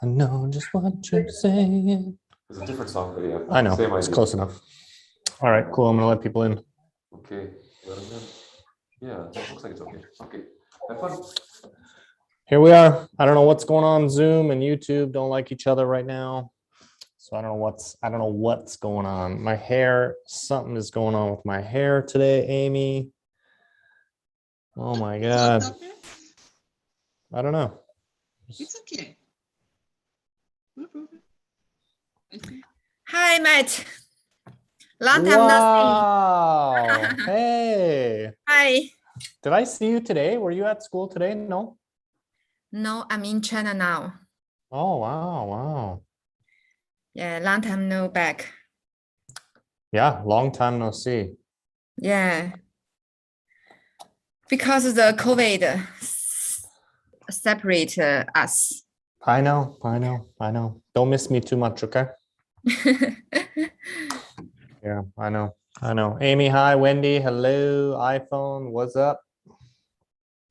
I know just what you're saying. It's a different song, but yeah. I know, Same it's idea. close enough. All right, cool. I'm gonna let people in. Okay, let them in. Yeah, it looks like it's okay. Okay, have fun. Here we are. I don't know what's going on. Zoom and YouTube don't like each other right now. So I don't know what's going on. My hair, something is going on with my hair today, Amy. Oh my God. I don't know. It's okay. No problem. Okay. Hi, Matt. Long time no Wow. Hey. see. Hi. Did I see you today? Were you at school today? No. No, I'm in China now. Oh, wow. Wow. Yeah, long time no back. Yeah, long time no see. Yeah. Because the COVID separate us. I know. Don't miss me too much, okay? Yeah, I know. Amy, hi. Wendy, hello. iPhone, what's up?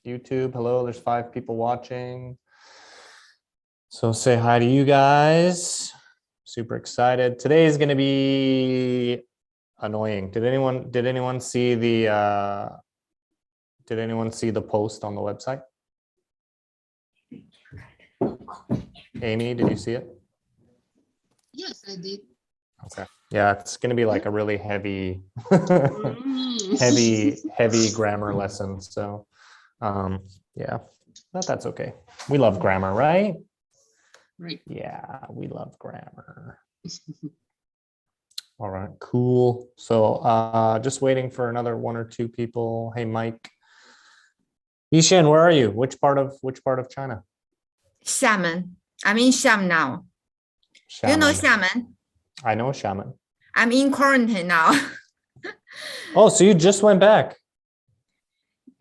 YouTube, hello. There's 5 people watching. So say hi to you guys. Super excited. Today is going to be annoying. Did anyone see the post on the website? Amy, did you see it? Yes, I did. Okay. Yeah, it's going to be like a really heavy Mm. heavy grammar lesson. So yeah, but that's okay. We love grammar, right? Right. Yeah, we love grammar. All right, cool. So just waiting for another 1 or 2 people. Hey, Mike. Yishan, where are you? Which part of China? Xiamen. I'm in Xiamen now. You know Xiamen? I know Xiamen. I'm in quarantine now. Oh, so you just went back?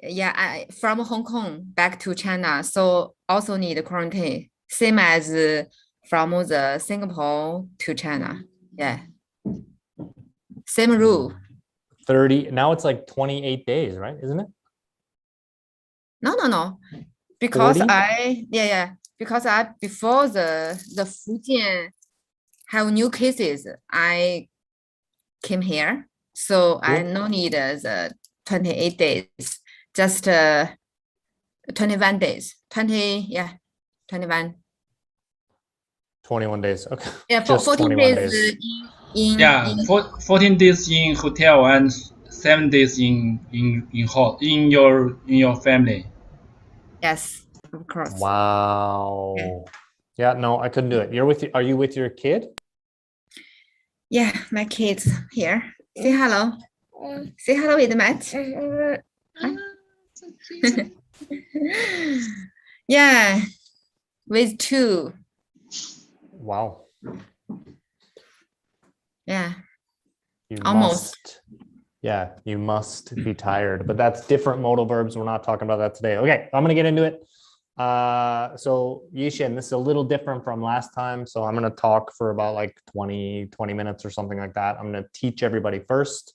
Yeah, I from Hong Kong back to China, so also need quarantine, same as from the Singapore to China. Yeah, same rule. 30. Now it's like 28 days, right? Isn't it? No. Because 40? because I before the Fujian have new cases, I came here, so I no need the 28 days, just 21 days. 21. 21 days. Okay. Yeah, Just 14 21 days days. in 14 days in hotel and 7 days in your family. yes, of course. Wow. Yeah, no, I couldn't do it. Are you with your kid? Yeah, my kids here. Say hello. Say hello with Matt. So cute. Yeah, with 2. Wow. Yeah, You almost. you must be tired, but that's different modal verbs. We're not talking about that today. Okay, I'm gonna get into it. So Yishin, this is a little different from last time. So I'm gonna talk for about like 20 minutes or something like that. I'm gonna teach everybody first.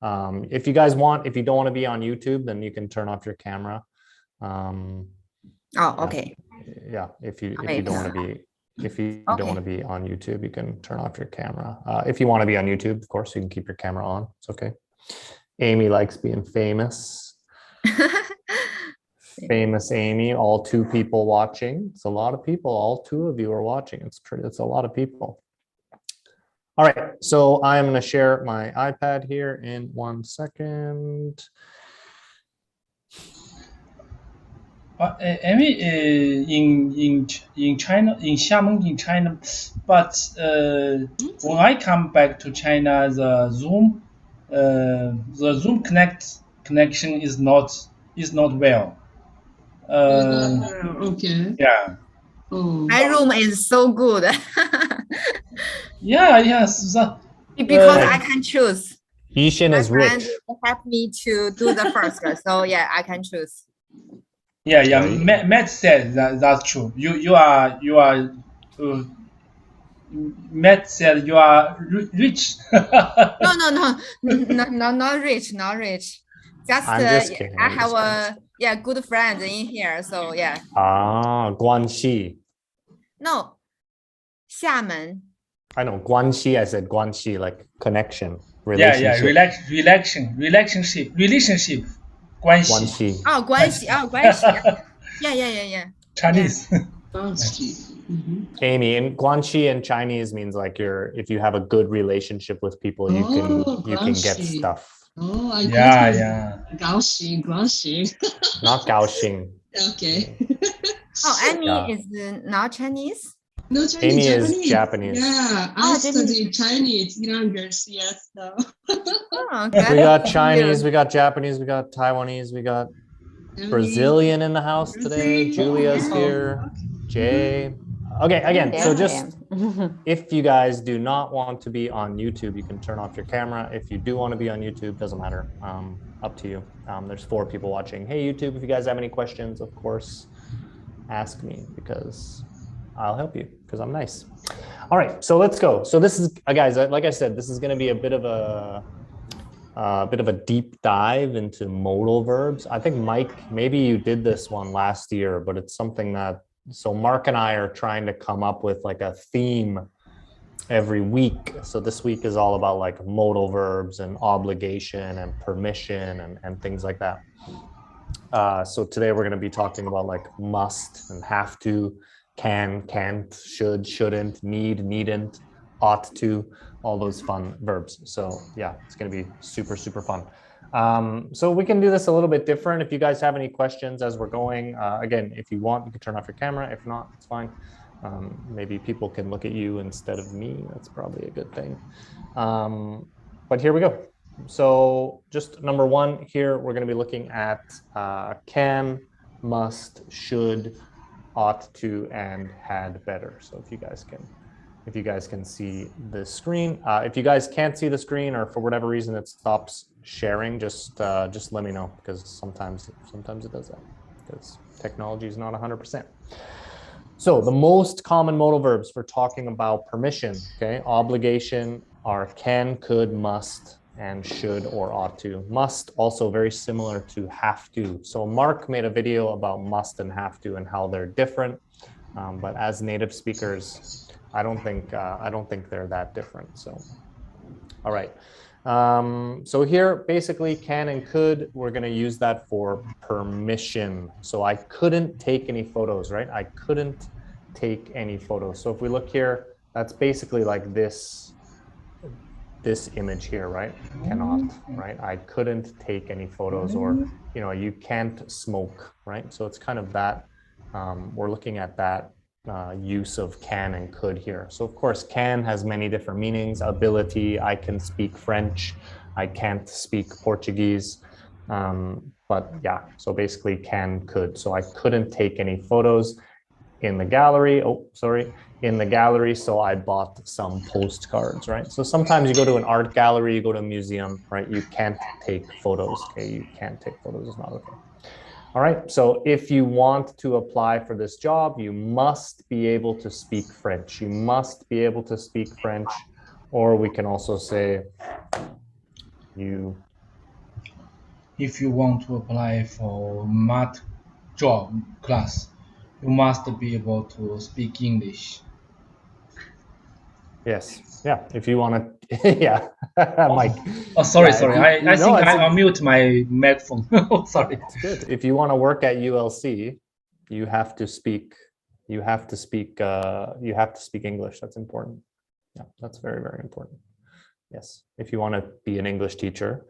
If you guys want, if you don't want to be on YouTube, then you can turn off your camera. Oh, okay. Yeah, if you Okay. don't want to be don't Okay. want to be on YouTube, you can turn off your camera. If you want to be on YouTube, of course, you can keep your camera on. It's okay. Amy likes being famous. Famous Amy, all 2 people watching. It's a lot of people. All 2 of you are watching. It's a lot of people. All right, so I'm going to share my iPad here in 1 second. I mean, in China, in Xiamen, in China, but when I come back to China, the Zoom connection is not well. Okay. Yeah. Oh. My room is so good. Yes. Because I can choose. Yishin My is friend rich. helped me to do the first, so yeah, I can choose. Yeah. Right. Matt said that's true. You are. Matt said you are rich. No, not rich, not rich. Just I'm just kidding. I have good friends in here, so yeah. Guanxi. No, 厦门 I know guanxi. I said guanxi, like connection, Yeah, relationship. relationship. 关系 Guanxi. 哦，关系哦，关系，yeah yeah yeah yeah Chinese. Amy, and guanxi in Chinese means like if you have a good relationship with people, you Oh, can get guanxi. stuff. Oh, I Yeah, got it. yeah. Gaoxing, Guangxing. Not gaoxing. Okay. Oh, Amy Yeah. is not Chinese. No, Chinese, Amy is Japanese. Japanese. Yeah, I Oh, study Chinese youngers, yes. So. Oh, We got good. Chinese, we got Japanese, we got Taiwanese, we got Brazilian in the house today. Brazil. Julia's Oh, here. okay. Jay. Okay, again, so Yeah. just if you guys do not want to be on YouTube, you can turn off your camera. If you do want to be on YouTube, doesn't matter. Up to you. There's 4 people watching. Hey, YouTube, if you guys have any questions, of course, ask me because I'll help you because I'm nice. All right, so let's go. So this is, guys, like I said, this is going to be a bit of a deep dive into modal verbs. I think Mike, maybe you did this one last year, but it's something that, so Mark and I are trying to come up with like a theme every week. So this week is all about like modal verbs and obligation and permission and things like that. So today we're going to be talking about like must and have to, can, can't, should, shouldn't, need, needn't, ought to, all those fun verbs. So yeah, it's going to be super, super fun. So we can do this a little bit different. If you guys have any questions as we're going, again, if you want, you can turn off your camera. If not, it's fine. Maybe people can look at you instead of me. That's probably a good thing. But here we go. So just number 1 here, we're going to be looking at can, must, should, ought to, and had better. So if you guys can see the screen, if you guys can't see the screen or for whatever reason it stops sharing, just let me know because sometimes it does that because technology is not 100%. So the most common modal verbs for talking about permission, okay, obligation are can, could, must, and should or ought to. Must also very similar to have to. So Mark made a video about must and have to and how they're different, but as native speakers, I don't think they're that different. So, all right. So here, basically, can and could, we're going to use that for permission. So I couldn't take any photos, right? I couldn't take any photos. So if we look here, that's basically like this image here, right? Cannot, right? I couldn't take any photos, or, you know, you can't smoke, right? So it's kind of that, we're looking at that use of can and could here. So of course, can has many different meanings. Ability, I can speak French, I can't speak Portuguese. But yeah, so basically can, could. So I couldn't take any photos in the gallery. Oh, sorry. In the gallery, so I bought some postcards, right? So sometimes you go to an art gallery, you go to a museum, right? You can't take photos, okay? You can't take photos, it's not okay. All right, so if you want to apply for this job, you must be able to speak French. You must be able to speak French, or we can also say If you want to apply for math job class, you must be able to speak English. Yes, yeah, if you want to, yeah, Mike. Oh, sorry, Yeah, sorry. you- I no, think it's I a- unmute my microphone. Oh, sorry. It's good. If you want to work at ULC, you have to speak English. That's important. Yeah, that's very, very important. Yes, if you want to be an English teacher,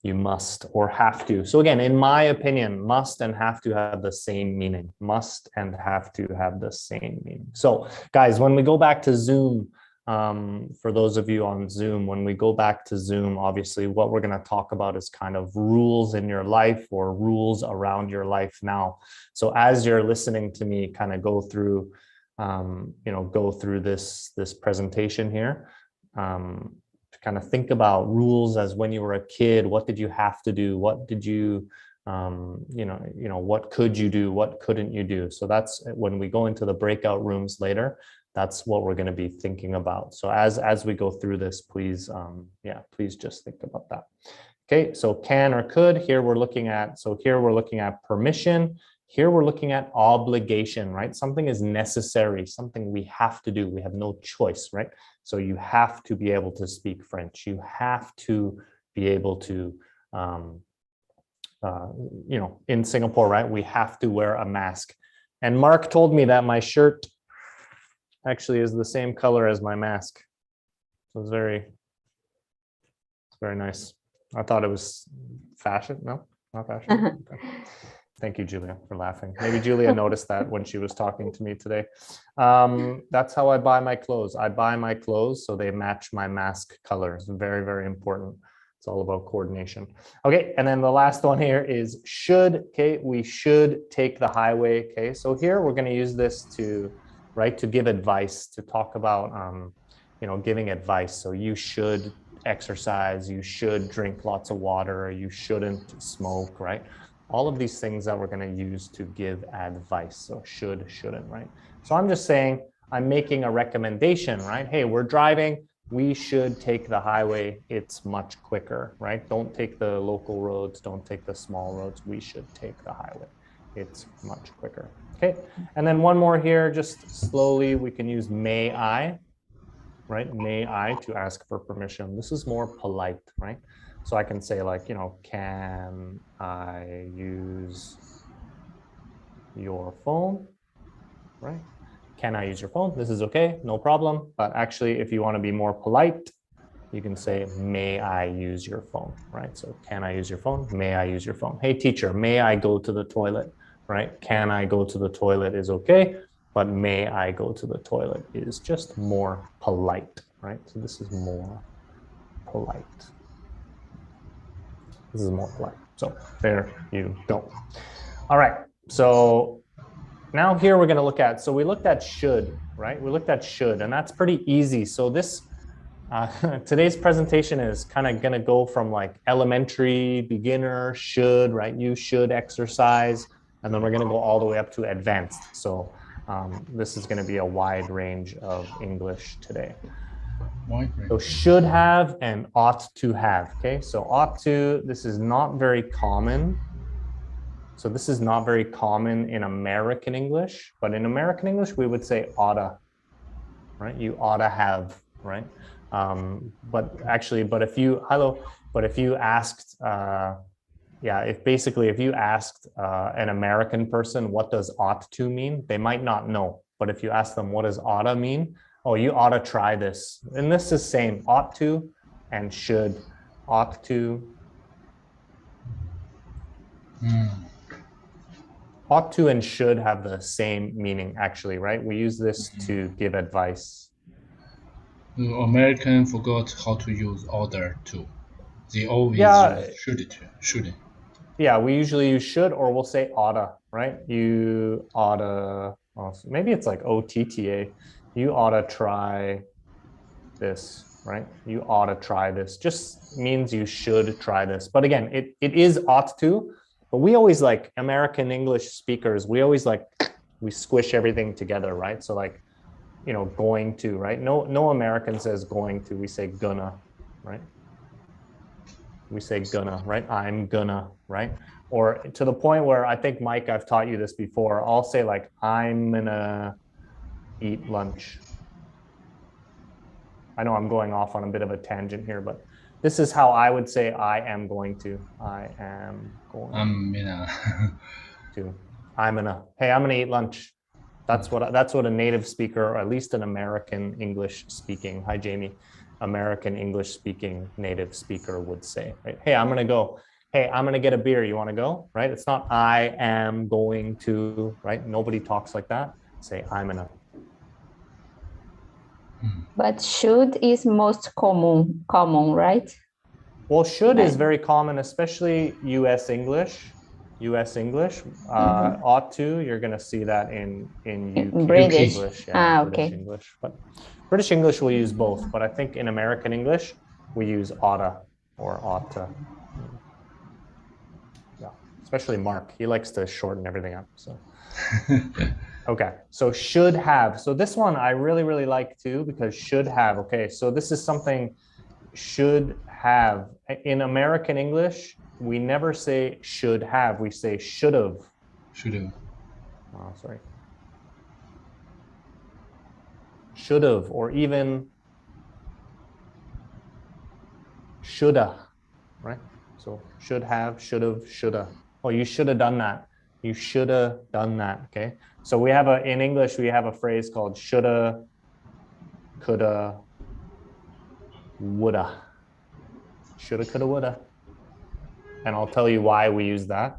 you must or have to. So again, in my opinion, must and have to have the same meaning. Must and have to have the same meaning. So guys, when we go back to Zoom, for those of you on Zoom, when we go back to Zoom, obviously what we're going to talk about is kind of rules in your life or rules around your life now. So as you're listening to me kind of go through, go through this presentation here, to kind of think about rules as when you were a kid. What did you have to do? What did you, what could you do? What couldn't you do? So that's when we go into the breakout rooms later. That's what we're going to be thinking about. So as we go through this, please, please just think about that. Okay, so can or could. Here we're looking at permission. Here we're looking at obligation, right? Something is necessary, something we have to do. We have no choice, right? So you have to be able to speak French. You have to be able to, in Singapore, right? We have to wear a mask. And Mark told me that my shirt actually is the same color as my mask. So it's very nice. I thought it was fashion. No, not fashion. Okay. Thank you, Julia, for laughing. Maybe Julia noticed that when she was talking to me today. That's how I buy my clothes. I buy my clothes so they match my mask colors. Very, very important. It's all about coordination. Okay, and then the last one here is should. Okay, we should take the highway. Okay, so here we're going to use this to, right, to give advice, to talk about, giving advice. So you should exercise, you should drink lots of water, you shouldn't smoke, right? All of these things that we're going to use to give advice. So should, shouldn't, right? So I'm just saying, I'm making a recommendation, right? Hey, we're driving, we should take the highway. It's much quicker, right? Don't take the local roads, don't take the small roads. We should take the highway. It's much quicker. Okay, and then one more here, just slowly, we can use may I, right? May I, to ask for permission. This is more polite, right? So I can say like, can I use your phone, right? Can I use your phone? This is okay, no problem. But actually, if you want to be more polite, you can say, may I use your phone, right? So can I use your phone? May I use your phone? Hey, teacher, may I go to the toilet, right? Can I go to the toilet is okay, but may I go to the toilet is just more polite, right? So this is more polite. This is more polite. So there you go. All right. So now here we're going to look at, so we looked at should, right? We looked at should, and that's pretty easy. So this, today's presentation is kind of going to go from like elementary, beginner, should, right? You should exercise. And then we're going to go all the way up to advanced. So this is going to be a wide range of English today. So should have and ought to have. Okay, so ought to, this is not very common. So this is not very common in American English, but in American English, we would say oughta, right? You oughta have, right? But if you asked, if you asked an American person, what does ought to mean? They might not know. But if you ask them, what does oughta mean? Oh, you ought to try this. And this is same, ought to and should. Ought to. Ought to and should have the same meaning, actually, right? We use this to give advice. American forgot how to use order to. They always use should. Yeah, we usually use should, or we'll say oughta, right? You oughta, maybe it's like OTTA. You ought to try this, right? You ought to try this. Just means you should try this. But again, it is ought to, but we always like American English speakers, we always like, we squish everything together, right? So like, going to, right? No American says going to, we say gonna, right? We say gonna, right? I'm gonna, right? Or to the point where I think, Mike, I've taught you this before. I'll say like, I'm gonna eat lunch. I know I'm going off on a bit of a tangent here, but this is how I would say I am going to. I am going to. I'm gonna eat lunch. That's what a native speaker, or at least an American English speaking, hi Jamie, American English speaking native speaker would say, right? Hey, I'm gonna go. Hey, I'm gonna get a beer. You want to go? Right? It's not I am going to, right? Nobody talks like that. Say I'm gonna. But should is most common, right? Well, should is very common, especially US English. Ought to, you're going to see that in UK British English. British English. But British English will use both. But I think in American English, we use oughta or ought to. Yeah, especially Mark. He likes to shorten everything up. So. Okay, so should have. So this one I really, really like too, because should have. Okay, so this is something should have. In American English, we never say should have, we say should have. Should have. sorry. Should have, or even shoulda, right? So should have, shoulda. Oh, you should have done that. You should have done that. Okay. So we have in English, we have a phrase called shoulda, coulda, woulda. Shoulda, coulda, woulda. And I'll tell you why we use that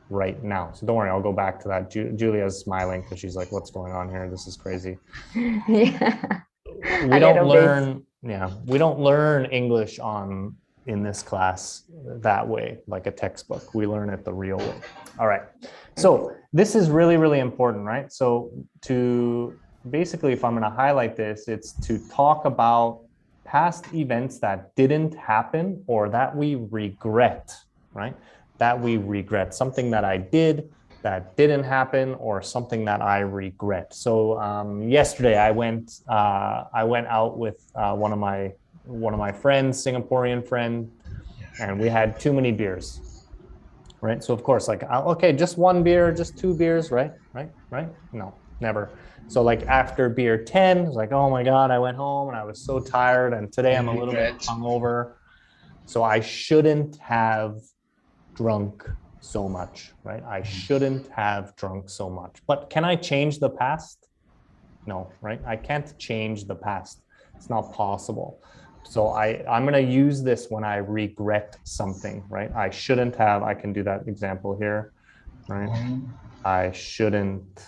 right now. So don't worry, I'll go back to that. Julia's smiling because she's like, what's going on here? This is crazy. Yeah. We A don't little bit. learn, we don't learn English in this class that way, like a textbook. We learn it the real way. All right. So this is really, really important, right? So to basically, if I'm going to highlight this, it's to talk about past events that didn't happen or that we regret, right? That we regret, something that I did that didn't happen or something that I regret. So yesterday I went out with one of my friends, Singaporean friend, and we had too many beers, right? So of course, like, okay, just one beer, just two beers, right? No, never. So like after beer 10, it's like, oh my God, I went home and I was so tired, and today I'm a little bit hungover. So I shouldn't have drunk so much, right? I shouldn't have drunk so much. But can I change the past? No, right? I can't change the past. It's not possible. So I'm going to use this when I regret something, right? I shouldn't have, I can do that example here, right? I shouldn't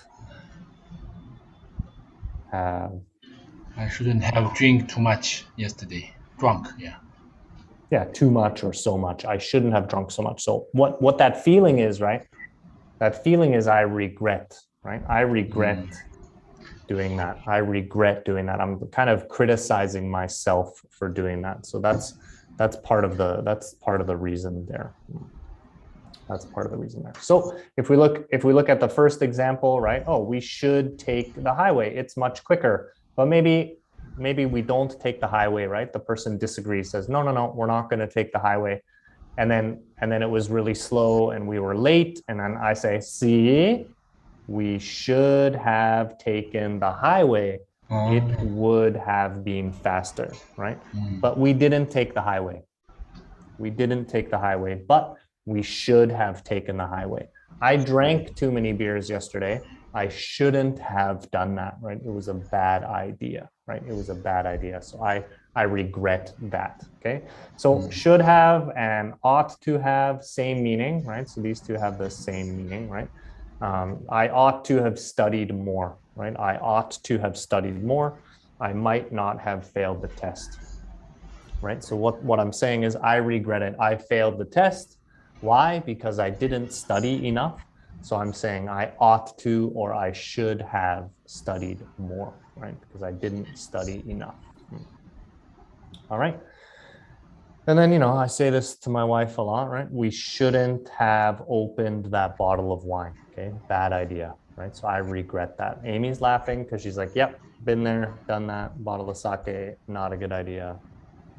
have. I shouldn't have drink too much yesterday. Drunk, yeah. Yeah, too much or so much. I shouldn't have drunk so much. So what that feeling is, right? That feeling is I regret, right? I regret doing that. I regret doing that. I'm kind of criticizing myself for doing that. So that's part of the reason there. That's part of the reason there. So if we look at the first example, right? Oh, we should take the highway. It's much quicker. But maybe we don't take the highway, right? The person disagrees, says, no, we're not going to take the highway. And then it was really slow and we were late. And then I say, see, we should have taken the highway. It would have been faster, right? But we didn't take the highway. We didn't take the highway, but we should have taken the highway. I drank too many beers yesterday. I shouldn't have done that, right? It was a bad idea, right? It was a bad idea. So I regret that, okay? So should have and ought to have same meaning, right? So these two have the same meaning, right? I ought to have studied more, right? I ought to have studied more. I might not have failed the test, right? So what I'm saying is I regret it. I failed the test. Why? Because I didn't study enough. So I'm saying I ought to or I should have studied more, right? Because I didn't study enough. All right. And then, I say this to my wife a lot, right? We shouldn't have opened that bottle of wine, okay? Bad idea, right? So I regret that. Amy's laughing because she's like, yep, been there, done that, bottle of sake, not a good idea.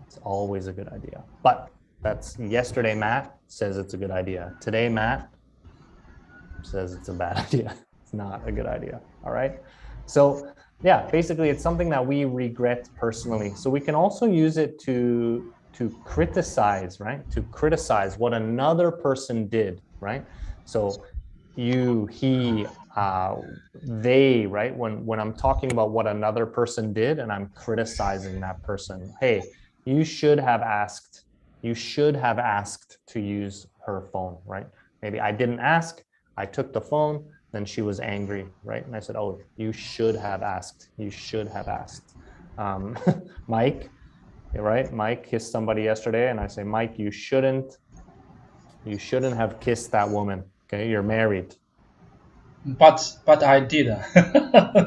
It's always a good idea. But that's yesterday, Matt says it's a good idea. Today, Matt says it's a bad idea. It's not a good idea. All right. So yeah, basically it's something that we regret personally. So we can also use it to criticize, right? To criticize what another person did, right? So you, he, they, right? When I'm talking about what another person did and I'm criticizing that person, hey, you should have asked to use her phone, right? Maybe I didn't ask. I took the phone, then she was angry, right? And I said, oh, you should have asked. You should have asked. Mike, right? Mike kissed somebody yesterday, and I say, Mike, you shouldn't have kissed that woman. Okay, you're married. But I did.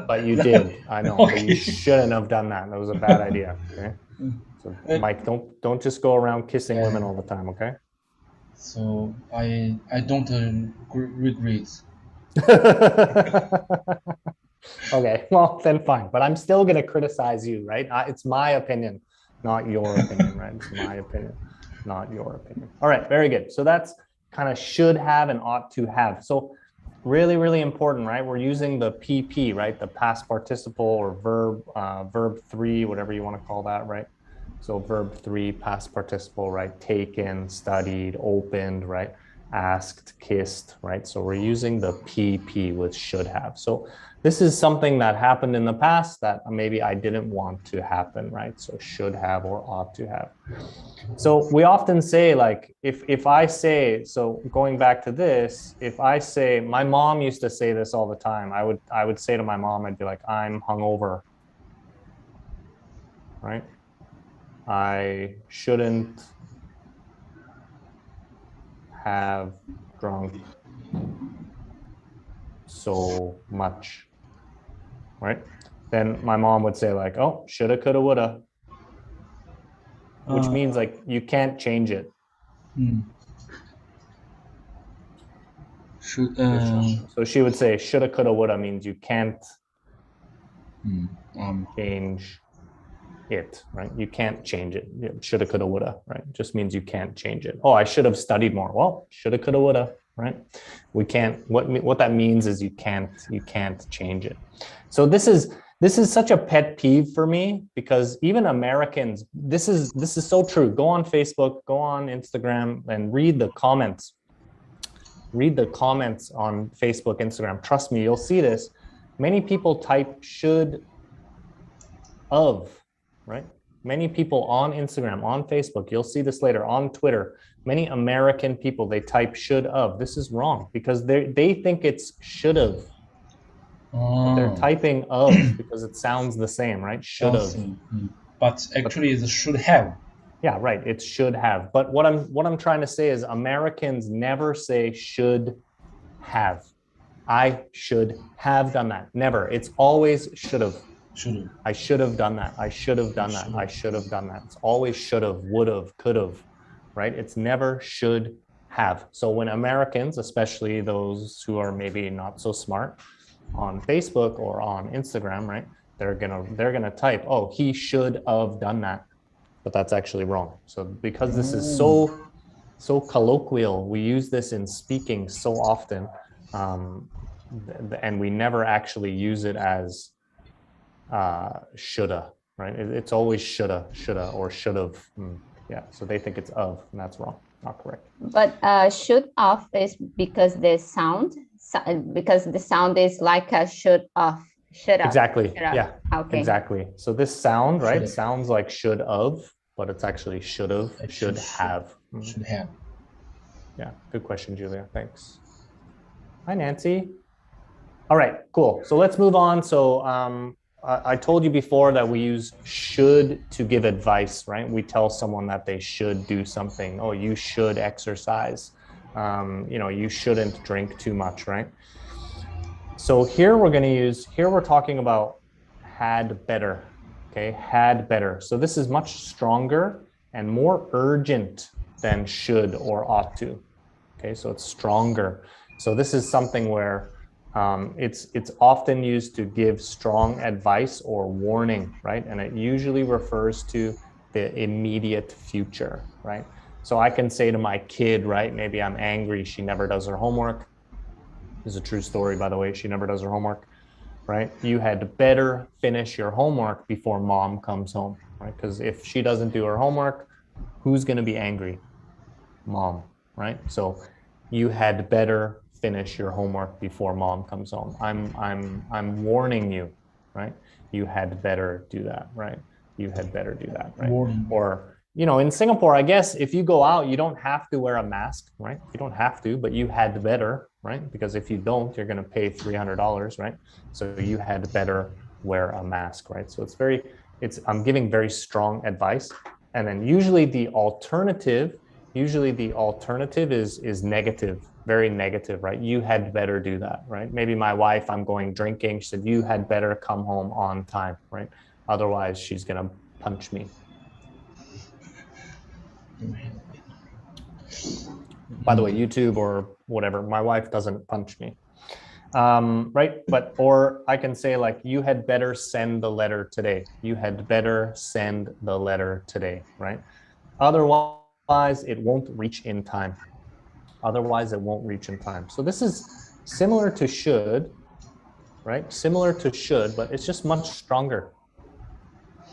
But you did. I know. Okay. But you shouldn't have done that. That was a bad idea. Okay. So Mike, don't just go around kissing women all the time. Okay. So I don't regret. Okay, well then fine, but I'm still gonna criticize you, right? It's my opinion, not your opinion, right? It's my opinion, not your opinion. All right, very good. So that's kind of should have and ought to have. So really, really important, right? We're using the PP, right? The past participle or verb 3, whatever you want to call that, right? So verb 3, past participle, right? Taken, studied, opened, right? Asked, kissed, right? So we're using the PP with should have. So this is something that happened in the past that maybe I didn't want to happen, right? So should have or ought to have. So we often say, like, if I say, so going back to this, if I say, my mom used to say this all the time, I would say to my mom, I'd be like, I'm hungover, right? I shouldn't have drunk so much, right? Then my mom would say like, oh, shoulda, coulda, woulda, which means like you can't change it. Should So she would say shoulda, coulda, woulda means you can't change it, right? You can't change it. Shoulda, coulda, woulda, right? Just means you can't change it. Oh, I should have studied more. Well, shoulda, coulda, woulda, right? We can't. What that means is you can't change it. So this is such a pet peeve for me, because even Americans, this is so true. Go on Facebook, go on Instagram, and read the comments. Read the comments on Facebook, Instagram. Trust me, you'll see this. Many people type should of, right? Many people on Instagram, on Facebook, you'll see this later, on Twitter, many American people, they type should of. This is wrong because they think it's should have. They're typing of because it sounds the same, right? Should have. But actually it should have. Yeah, right. It should have. But what I'm trying to say is Americans never say should have. I should have done that. Never. It's always should have. I should have done that. I should have done that. I should have done that. It's always should have, would have, could have, right? It's never should have. So when Americans, especially those who are maybe not so smart on Facebook or on Instagram, right? They're gonna type, oh, he should have done that. But that's actually wrong. So because this is so colloquial, we use this in speaking so often, and we never actually use it as shoulda, right? It's always shoulda or should have. Yeah, so they think it's of, and that's wrong, not correct. But should of is because the sound is like a should of. Should have. Exactly. Should have. Yeah. Okay. Exactly. So this sound, right, Should. sounds like should of, but it's actually should have, should Actually, have. Should have. Yeah. Good question, Julia. Thanks. Hi, Nancy. All right. Cool. So let's move on. So I told you before that we use should to give advice, right? We tell someone that they should do something. Oh, you should exercise. You shouldn't drink too much, right? So here we're talking about had better, okay? Had better. So this is much stronger and more urgent than should or ought to, okay? So it's stronger. So this is something where it's often used to give strong advice or warning, right? And it usually refers to the immediate future, right? So I can say to my kid, right? Maybe I'm angry, she never does her homework. This is a true story, by the way. She never does her homework, right? You had better finish your homework before mom comes home, right? Because if she doesn't do her homework, who's going to be angry? Mom, right? So you had better finish your homework before mom comes home. I'm warning you, right? You had better do that, right? You had better do that, right? Warning. Or in Singapore, I guess if you go out, you don't have to wear a mask, right? You don't have to, but you had better, right? Because if you don't, you're going to pay $300, right? So you had better wear a mask, right? So I'm giving very strong advice. And then usually the alternative is negative, very negative, right? You had better do that, right? Maybe my wife, I'm going drinking. She said, you had better come home on time, right? Otherwise she's going to punch me. By the way, YouTube or whatever, my wife doesn't punch me, right? Or I can say like, you had better send the letter today. You had better send the letter today, right? Otherwise, it won't reach in time. So this is similar to should, right? Similar to should, but it's just much stronger.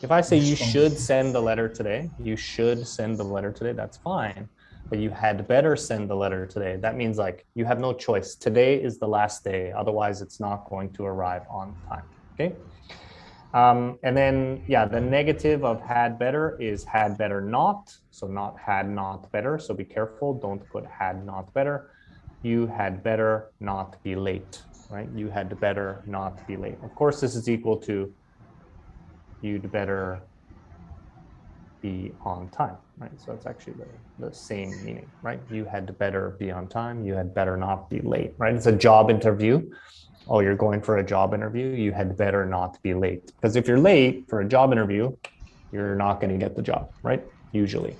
If I say you should send the letter today, you should send the letter today, that's fine. But you had better send the letter today. That means like you have no choice. Today is the last day. Otherwise, it's not going to arrive on time. Okay. And then, yeah, the negative of had better is had better not. So not had not better. So be careful. Don't put had not better. You had better not be late, right? You had better not be late. Of course, this is equal to you'd better be on time, right? So it's actually the same meaning, right? You had better be on time. You had better not be late, right? It's a job interview. Oh, you're going for a job interview. You had better not be late. Because if you're late for a job interview, you're not going to get the job, right? Usually.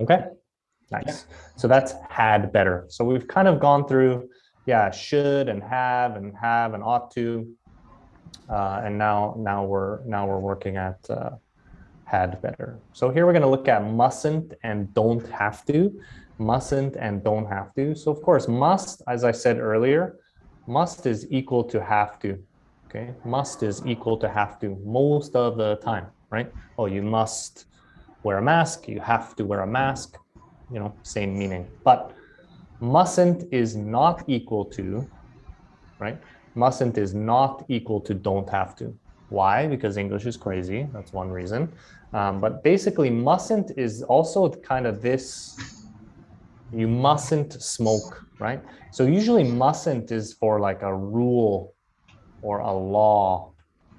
Okay, nice. Yeah. So that's had better. So we've kind of gone through, yeah, should and have and ought to. And now we're working at had better. So here we're going to look at mustn't and don't have to. Mustn't and don't have to. So of course, must, as I said earlier, must is equal to have to. Okay, must is equal to have to most of the time, right? Oh, you must wear a mask. You have to wear a mask. You know, same meaning. But mustn't is not equal to, right? Mustn't is not equal to don't have to. Why? Because English is crazy. That's one reason. But basically, mustn't is also kind of this, you mustn't smoke, right? So usually mustn't is for like a rule or a law,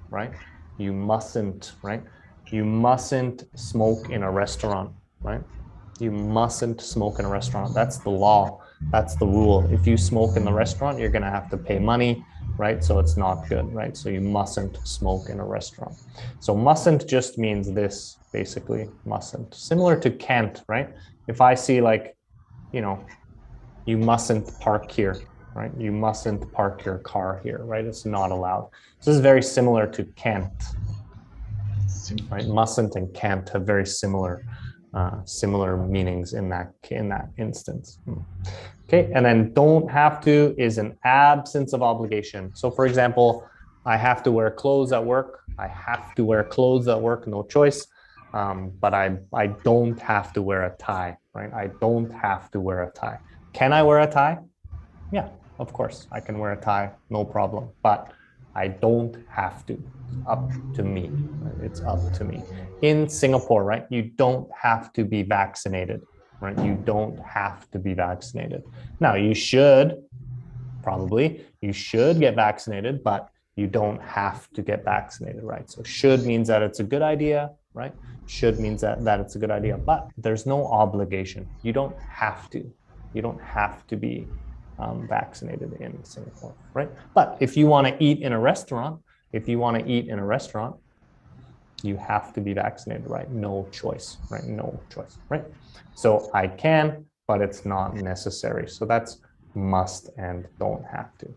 right? You mustn't, right? You mustn't smoke in a restaurant, right? You mustn't smoke in a restaurant. That's the law. That's the rule. If you smoke in the restaurant, you're going to have to pay money, right? So it's not good, right? So you mustn't smoke in a restaurant. So mustn't just means this, basically, mustn't. Similar to can't, right? If I see like, you know, you mustn't park here, right? You mustn't park your car here, right? It's not allowed. So this is very similar to can't, right? Mustn't and can't have very similar meanings in that instance. Okay, and then don't have to is an absence of obligation. So for example, I have to wear clothes at work. I have to wear clothes at work, no choice. But I don't have to wear a tie, right? I don't have to wear a tie. Can I wear a tie? Yeah, of course, I can wear a tie, no problem. But I don't have to. Up to me. It's up to me. In Singapore, right? You don't have to be vaccinated, right? You don't have to be vaccinated. Now, you should, probably, you should get vaccinated, but you don't have to get vaccinated, right? So should means that it's a good idea, right? Should means that it's a good idea, but there's no obligation. You don't have to. You don't have to be vaccinated in Singapore, right? But if you want to eat in a restaurant, you have to be vaccinated, right? No choice, right? No choice, right? So I can, but it's not necessary. So that's must and don't have to.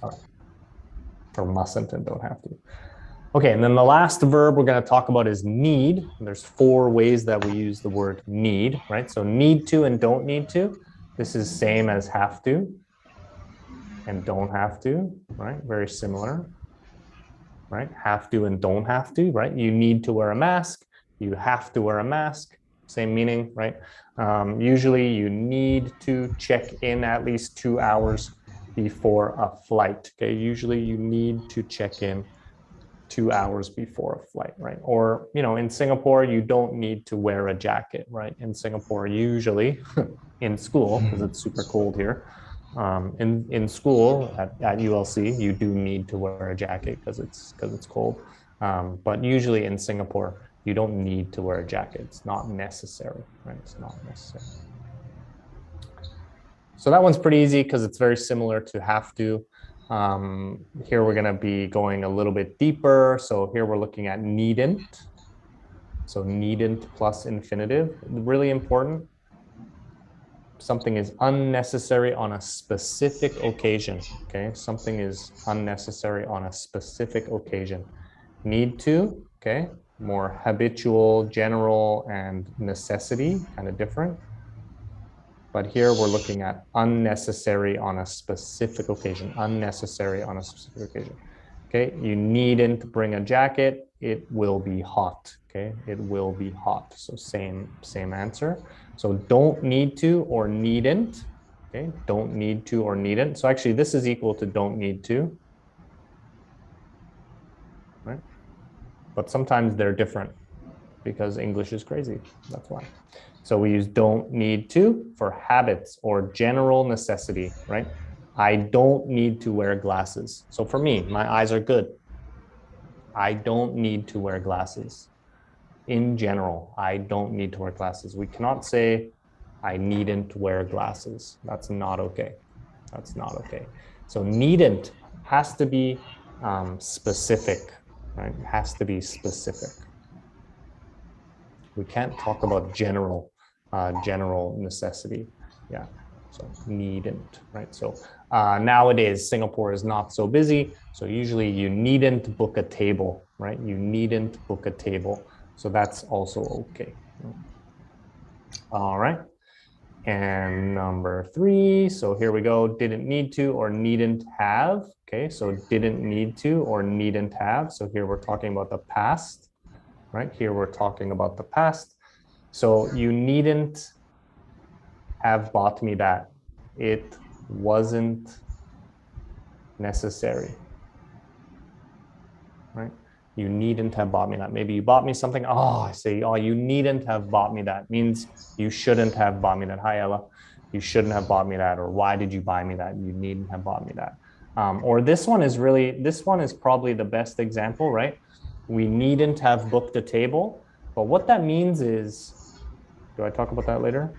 All right. Or mustn't and don't have to. Okay, and then the last verb we're going to talk about is need. There's 4 ways that we use the word need, right? So need to and don't need to. This is same as have to and don't have to, right? Very similar, right? Have to and don't have to, right? You need to wear a mask. You have to wear a mask. Same meaning, right? Usually you need to check in at least 2 hours before a flight. Okay, usually you need to check in 2 hours before a flight, right? Or, you know, in Singapore, you don't need to wear a jacket, right? In Singapore, usually in school, because it's super cold here, in school at ULC, you do need to wear a jacket because it's cold. But usually in Singapore, you don't need to wear a jacket. It's not necessary, right? It's not necessary. So that one's pretty easy because it's very similar to have to. Here we're going to be going a little bit deeper. So here we're looking at needn't. So needn't plus infinitive, really important. Something is unnecessary on a specific occasion. Okay, something is unnecessary on a specific occasion. Need to, okay, more habitual, general, and necessity, kind of different. But here we're looking at unnecessary on a specific occasion, unnecessary on a specific occasion. Okay, you needn't bring a jacket, it will be hot. Okay, it will be hot. So same answer. So don't need to or needn't. Okay, don't need to or needn't. So actually this is equal to don't need to. Right? But sometimes they're different because English is crazy. That's why. So we use don't need to for habits or general necessity, right? I don't need to wear glasses. So for me, my eyes are good. I don't need to wear glasses. In general, I don't need to wear glasses. We cannot say I needn't wear glasses. That's not okay. That's not okay. So needn't has to be specific, right? It has to be specific. We can't talk about general necessity. Yeah, so needn't, right? So nowadays, Singapore is not so busy. So usually you needn't book a table, right? You needn't book a table. So that's also okay. All right. And number 3, so here we go, didn't need to or needn't have. Okay, so didn't need to or needn't have. So here we're talking about the past, right? Here we're talking about the past. So you needn't have bought me that. It wasn't necessary, right? You needn't have bought me that. Maybe you bought me something. Oh, I say, oh, you needn't have bought me that. Means you shouldn't have bought me that. Hi, Ella. You shouldn't have bought me that. Or why did you buy me that? You needn't have bought me that. Or this one is probably the best example, right? We needn't have booked a table. But what that means is, do I talk about that later?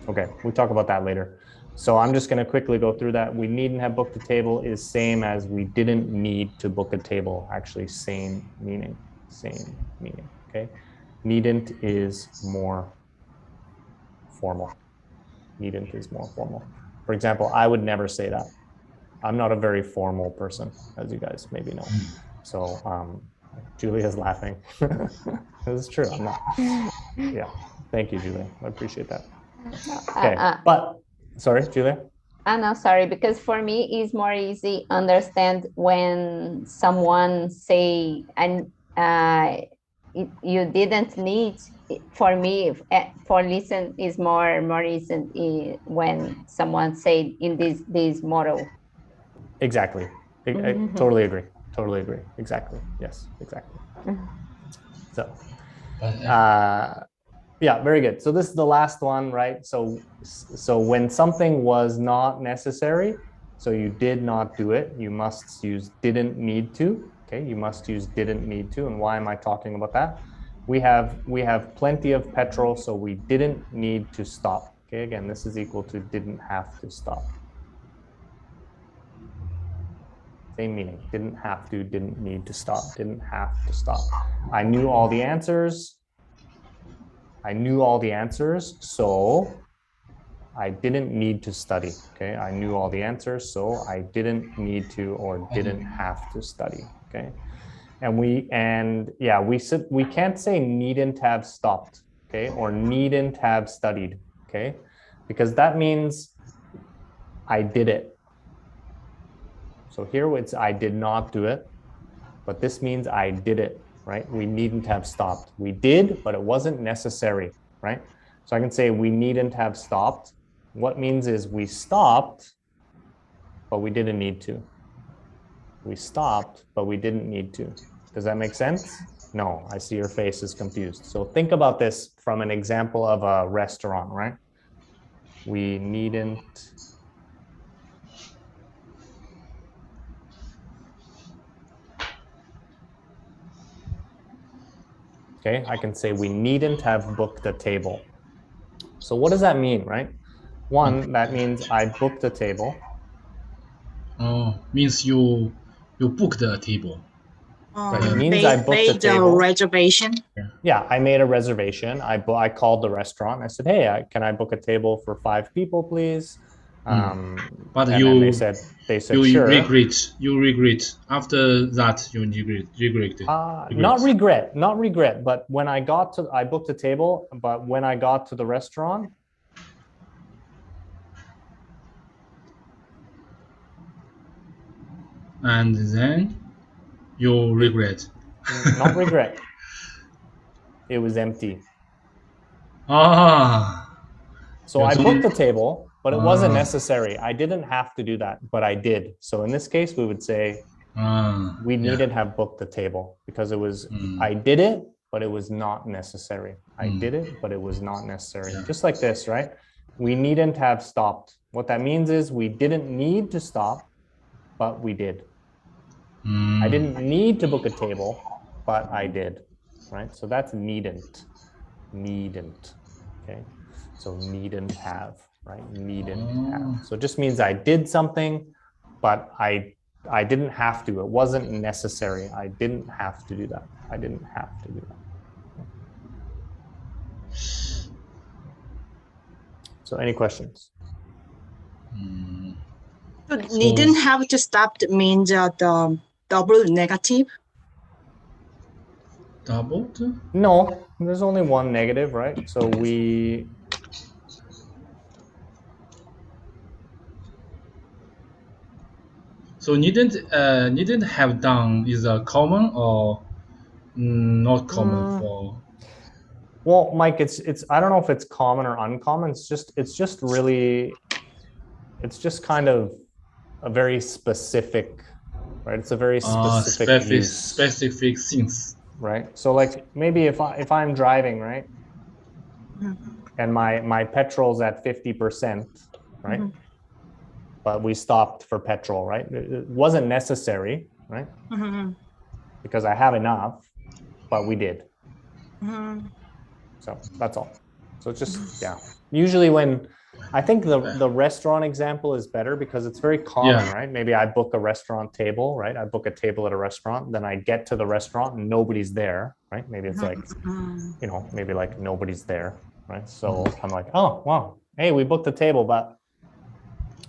Okay, we'll talk about that later. So I'm just going to quickly go through that. We needn't have booked a table is same as we didn't need to book a table. Actually, same meaning, okay? Needn't is more formal. Needn't is more formal. For example, I would never say that. I'm not a very formal person, as you guys maybe know. So Julia's laughing. This is true, I'm not. Yeah, thank you, Julia. I appreciate that. Okay, but sorry, Julia. No, sorry, because for me it's more easy understand when someone say and you didn't need. For me, for listen is more easy when someone say in this model. Exactly. I totally agree. Totally agree. Exactly. Yes. Exactly. So. Yeah, very good. So this is the last one, right? So when something was not necessary, so you did not do it, you must use didn't need to. Okay, you must use didn't need to. And why am I talking about that? We have plenty of petrol, so we didn't need to stop. Okay, again, this is equal to didn't have to stop. Same meaning. Didn't have to, didn't need to stop, didn't have to stop. I knew all the answers. So I didn't need to study. Okay, I knew all the answers, so I didn't need to or didn't have to study. Okay, and we can't say needn't have stopped. Okay, or needn't have studied. Okay, because that means I did it. So here it's I did not do it, but this means I did it. Right? We needn't have stopped. We did, but it wasn't necessary, right? So I can say we needn't have stopped. What means is we stopped, but we didn't need to. We stopped, but we didn't need to. Does that make sense? No, I see your face is confused. So think about this from an example of a restaurant, right? We needn't. Okay, I can say we needn't have booked a table. So what does that mean, right? One, that means I booked a table. Oh, means you booked a table. Right, it means I booked a table. Reservation. Yeah, I made a reservation. I called the restaurant. I said, hey, can I book a table for 5 people, please? But they said sure. You regret after that. You regret. Not regret. But when I booked a table. But when I got to the restaurant, and then you regret. Not regret. It was empty. Ah, So I Yeah, so- booked the table, but it wasn't Ah. necessary. I didn't have to do that, but I did. So in this case, we would say we yeah. needn't have booked the table because it was, Mm. I did it, but it was not necessary. I Mm. did it, but it was not necessary. Yeah. Just like this, right? We needn't have stopped. What that means is we didn't need to stop, but we did. I didn't need to book a table, but I did, right? So that's needn't, okay? So needn't have, right? Needn't have. So it just means I did something, but I didn't have to. It wasn't necessary. I didn't have to do that. I didn't have to do that. So any questions? So needn't have to stop means the double negative. Doubled? No, there's only one negative, right? So we, So needn't have done is a common or not common for? well, Mike, it's, I don't know if it's common or uncommon. It's just really, it's just kind of a very specific, right? It's a very specific use, specific things. right? So like maybe if I'm driving, right? And my petrol's at 50%, right? But we stopped for petrol, right? It wasn't necessary, right? Because I have enough, but we did. So that's all. So it's just, yeah. Usually when, I think the restaurant example is better because it's very common, Yeah. right? Maybe I book a restaurant table, right? I book a table at a restaurant, then I get to the restaurant and nobody's there, right? Maybe it's like, you know, maybe like nobody's there, right? So I'm like, oh, wow. Hey, we booked the table, but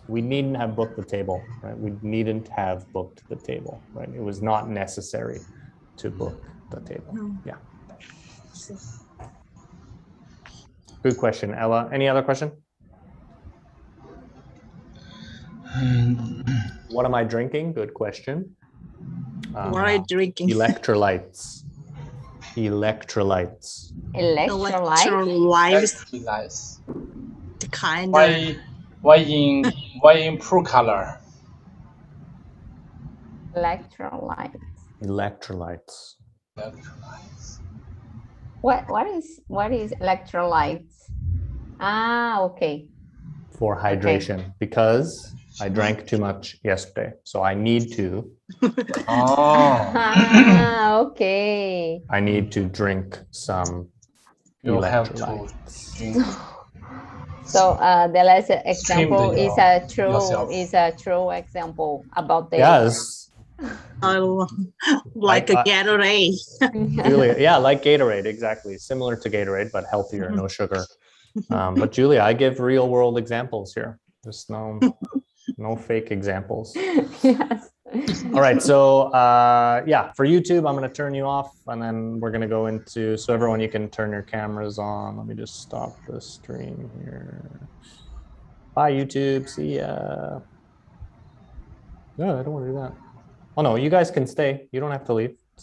we needn't have booked the table, right? We needn't have booked the table, right? It was not necessary to book the table. Yeah. Good question, Ella. Any other question? What am I drinking? Good question. What are you drinking? Electrolytes. Electrolytes. Electrolyte. Electrolytes. Nice. The kind of Why in blue color? Electrolyte. Electrolytes. Electrolytes. What is electrolytes? Ah, okay. For hydration, because I drank too much yesterday. So I need to Oh, Ah, okay. I need to drink some you have to electrolytes. drink. So the last example the, is a true example about the Yes, like a Gatorade. Julia. Yeah, like Gatorade, exactly. Similar to Gatorade, but healthier, no sugar. But Julia, I give real world examples here. Just no fake examples. Yes. All right, so yeah, for YouTube, I'm going to turn you off, and then we're going to go into, so everyone, you can turn your cameras on. Let me just stop the stream here. Bye, YouTube. See ya. No, I don't want to do that. Oh no, you guys can stay. You don't have to leave.